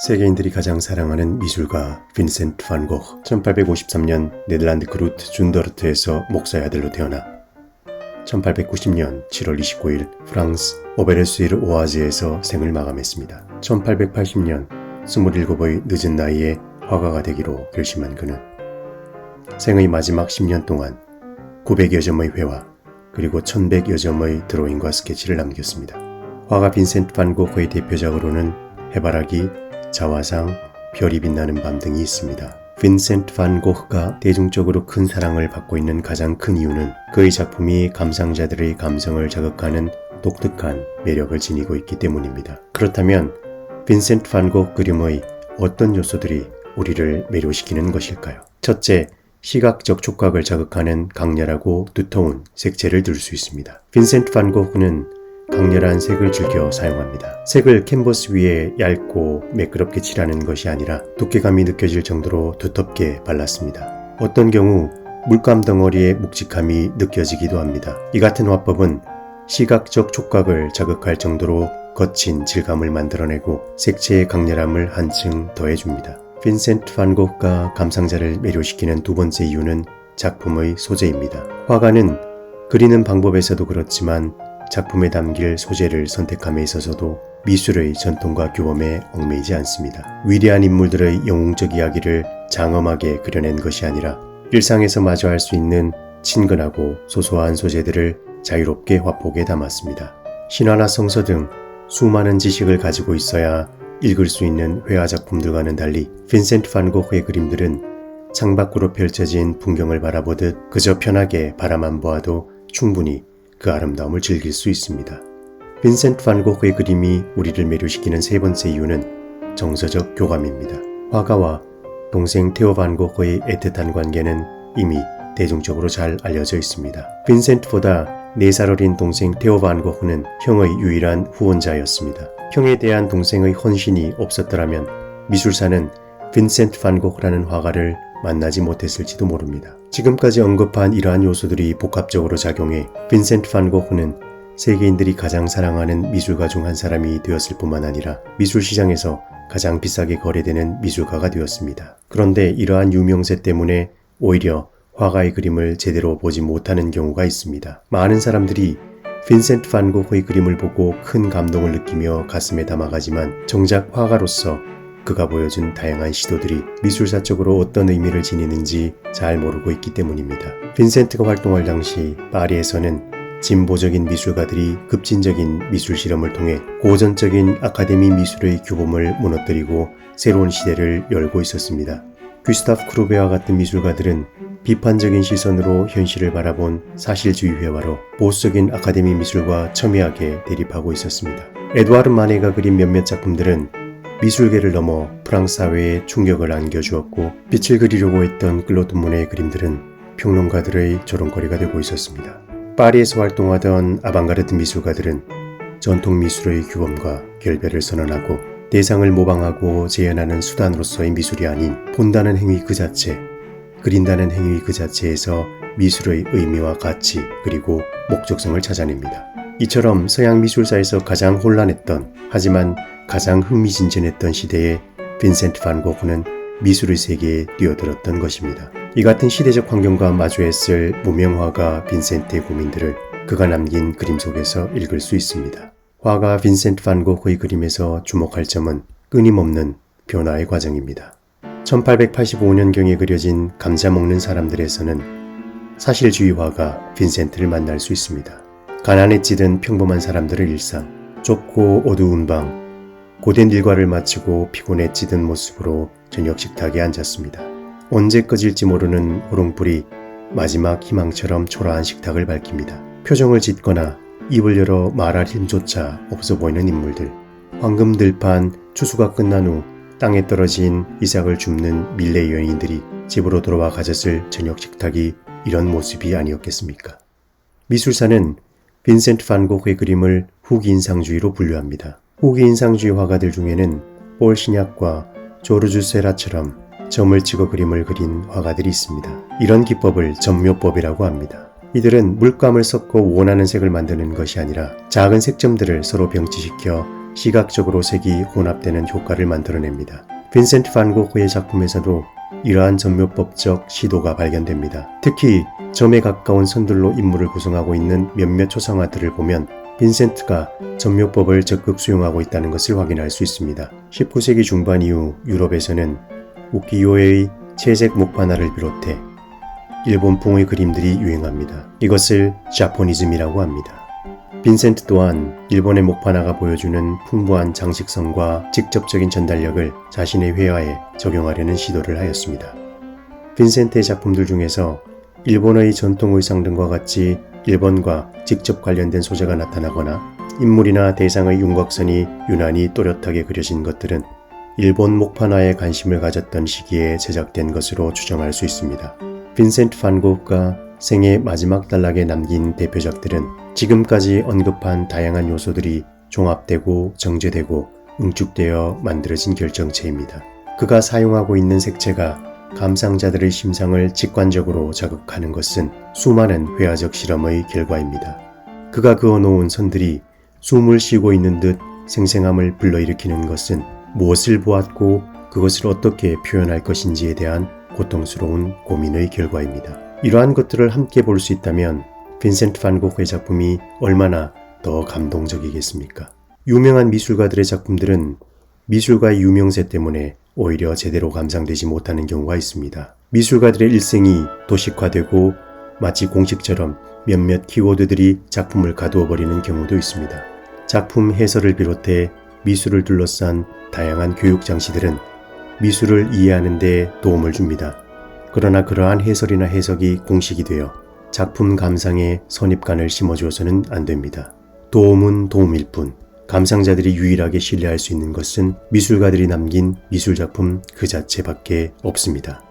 세계인들이 가장 사랑하는 미술가 빈센트 반 고흐. 1853년 네덜란드 그루트 준더르트에서 목사의 아들로 태어나 1890년 7월 29일 프랑스 오베르스위르 오아즈에서 생을 마감했습니다. 1880년 27의 늦은 나이에 화가가 되기로 결심한 그는 생의 마지막 10년 동안 900여 점의 회화 그리고 1100여 점의 드로잉과 스케치를 남겼습니다. 화가 빈센트 반 고흐의 대표작으로는 해바라기, 자화상, 별이 빛나는 밤 등이 있습니다. 빈센트 반 고흐가 대중적으로 큰 사랑을 받고 있는 가장 큰 이유는 그의 작품이 감상자들의 감성을 자극하는 독특한 매력을 지니고 있기 때문입니다. 그렇다면 빈센트 반 고흐 그림의 어떤 요소들이 우리를 매료시키는 것일까요? 첫째, 시각적 촉각을 자극하는 강렬하고 두터운 색채를 들 수 있습니다. 빈센트 반 고흐는 강렬한 색을 즐겨 사용합니다. 색을 캔버스 위에 얇고 매끄럽게 칠하는 것이 아니라 두께감이 느껴질 정도로 두텁게 발랐습니다. 어떤 경우 물감 덩어리의 묵직함이 느껴지기도 합니다. 이 같은 화법은 시각적 촉각을 자극할 정도로 거친 질감을 만들어내고 색채의 강렬함을 한층 더해줍니다. 빈센트 반 고흐가 감상자를 매료시키는 두 번째 이유는 작품의 소재입니다. 화가는 그리는 방법에서도 그렇지만 작품에 담길 소재를 선택함에 있어서도 미술의 전통과 규범에 얽매이지 않습니다. 위대한 인물들의 영웅적 이야기를 장엄하게 그려낸 것이 아니라 일상에서 마저 할 수 있는 친근하고 소소한 소재들을 자유롭게 화폭에 담았습니다. 신화나 성서 등 수많은 지식을 가지고 있어야 읽을 수 있는 회화 작품들과는 달리 빈센트 반 고흐의 그림들은 창밖으로 펼쳐진 풍경을 바라보듯 그저 편하게 바라만 보아도 충분히 그 아름다움을 즐길 수 있습니다. 빈센트 반 고흐의 그림이 우리를 매료시키는 세 번째 이유는 정서적 교감입니다. 화가와 동생 테오 반 고흐의 애틋한 관계는 이미 대중적으로 잘 알려져 있습니다. 빈센트보다 4살 어린 동생 테오 반 고흐는 형의 유일한 후원자였습니다. 형에 대한 동생의 헌신이 없었더라면 미술사는 빈센트 반 고흐라는 화가를 만나지 못했을지도 모릅니다. 지금까지 언급한 이러한 요소들이 복합적으로 작용해 빈센트 반 고흐는 세계인들이 가장 사랑하는 미술가 중 한 사람이 되었을 뿐만 아니라 미술 시장에서 가장 비싸게 거래되는 미술가가 되었습니다. 그런데 이러한 유명세 때문에 오히려 화가의 그림을 제대로 보지 못하는 경우가 있습니다. 많은 사람들이 빈센트 반 고흐의 그림을 보고 큰 감동을 느끼며 가슴에 담아가지만 정작 화가로서 그가 보여준 다양한 시도들이 미술사적으로 어떤 의미를 지니는지 잘 모르고 있기 때문입니다. 빈센트가 활동할 당시 파리에서는 진보적인 미술가들이 급진적인 미술 실험을 통해 고전적인 아카데미 미술의 규범을 무너뜨리고 새로운 시대를 열고 있었습니다. 귀스타프 크루베와 같은 미술가들은 비판적인 시선으로 현실을 바라본 사실주의 회화로 보수적인 아카데미 미술과 첨예하게 대립하고 있었습니다. 에드와르 마네가 그린 몇몇 작품들은 미술계를 넘어 프랑스 사회에 충격을 안겨주었고 빛을 그리려고 했던 클로드 모네의 그림들은 평론가들의 조롱거리가 되고 있었습니다. 파리에서 활동하던 아방가르드 미술가들은 전통 미술의 규범과 결별을 선언하고 대상을 모방하고 재현하는 수단으로서의 미술이 아닌 본다는 행위 그 자체, 그린다는 행위 그 자체에서 미술의 의미와 가치 그리고 목적성을 찾아냅니다. 이처럼 서양 미술사에서 가장 혼란했던 하지만 가장 흥미진진했던 시대에 빈센트 반 고흐는 미술의 세계에 뛰어들었던 것입니다. 이 같은 시대적 환경과 마주했을 무명화가 빈센트의 고민들을 그가 남긴 그림 속에서 읽을 수 있습니다. 화가 빈센트 반 고흐의 그림에서 주목할 점은 끊임없는 변화의 과정입니다. 1885년경에 그려진 감자 먹는 사람들에서는 사실주의화가 빈센트를 만날 수 있습니다. 가난에 찌든 평범한 사람들의 일상, 좁고 어두운 방, 고된 일과를 마치고 피곤에 찌든 모습으로 저녁 식탁에 앉았습니다. 언제 꺼질지 모르는 호롱불이 마지막 희망처럼 초라한 식탁을 밝힙니다. 표정을 짓거나 입을 열어 말할 힘조차 없어 보이는 인물들, 황금 들판 추수가 끝난 후 땅에 떨어진 이삭을 줍는 밀레 여인들이 집으로 돌아와 가졌을 저녁 식탁이 이런 모습이 아니었겠습니까? 미술사는 빈센트 반 고흐의 그림을 후기 인상주의로 분류합니다. 후기 인상주의 화가들 중에는 폴 시냐크와 조르주 세라처럼 점을 찍어 그림을 그린 화가들이 있습니다. 이런 기법을 점묘법이라고 합니다. 이들은 물감을 섞어 원하는 색을 만드는 것이 아니라 작은 색점들을 서로 병치시켜 시각적으로 색이 혼합되는 효과를 만들어냅니다. 빈센트 반 고흐의 작품에서도 이러한 점묘법적 시도가 발견됩니다. 특히 점에 가까운 선들로 인물을 구성하고 있는 몇몇 초상화들을 보면 빈센트가 점묘법을 적극 수용하고 있다는 것을 확인할 수 있습니다. 19세기 중반 이후 유럽에서는 우키요에의 채색 목판화를 비롯해 일본풍의 그림들이 유행합니다. 이것을 자포니즘이라고 합니다. 빈센트 또한 일본의 목판화가 보여주는 풍부한 장식성과 직접적인 전달력을 자신의 회화에 적용하려는 시도를 하였습니다. 빈센트의 작품들 중에서 일본의 전통 의상 등과 같이 일본과 직접 관련된 소재가 나타나거나 인물이나 대상의 윤곽선이 유난히 또렷하게 그려진 것들은 일본 목판화에 관심을 가졌던 시기에 제작된 것으로 추정할 수 있습니다. 빈센트 반 고흐가 생애 마지막 단락에 남긴 대표작들은 지금까지 언급한 다양한 요소들이 종합되고 정제되고 응축되어 만들어진 결정체입니다. 그가 사용하고 있는 색채가 감상자들의 심상을 직관적으로 자극하는 것은 수많은 회화적 실험의 결과입니다. 그가 그어놓은 선들이 숨을 쉬고 있는 듯 생생함을 불러일으키는 것은 무엇을 보았고 그것을 어떻게 표현할 것인지에 대한 고통스러운 고민의 결과입니다. 이러한 것들을 함께 볼 수 있다면 빈센트 반 고흐의 작품이 얼마나 더 감동적이겠습니까? 유명한 미술가들의 작품들은 미술가의 유명세 때문에 오히려 제대로 감상되지 못하는 경우가 있습니다. 미술가들의 일생이 도식화되고 마치 공식처럼 몇몇 키워드들이 작품을 가두어 버리는 경우도 있습니다. 작품 해설을 비롯해 미술을 둘러싼 다양한 교육 장치들은 미술을 이해하는 데 도움을 줍니다. 그러나 그러한 해설이나 해석이 공식이 되어 작품 감상에 선입관을 심어주어서는 안 됩니다. 도움은 도움일 뿐 감상자들이 유일하게 신뢰할 수 있는 것은 미술가들이 남긴 미술작품 그 자체밖에 없습니다.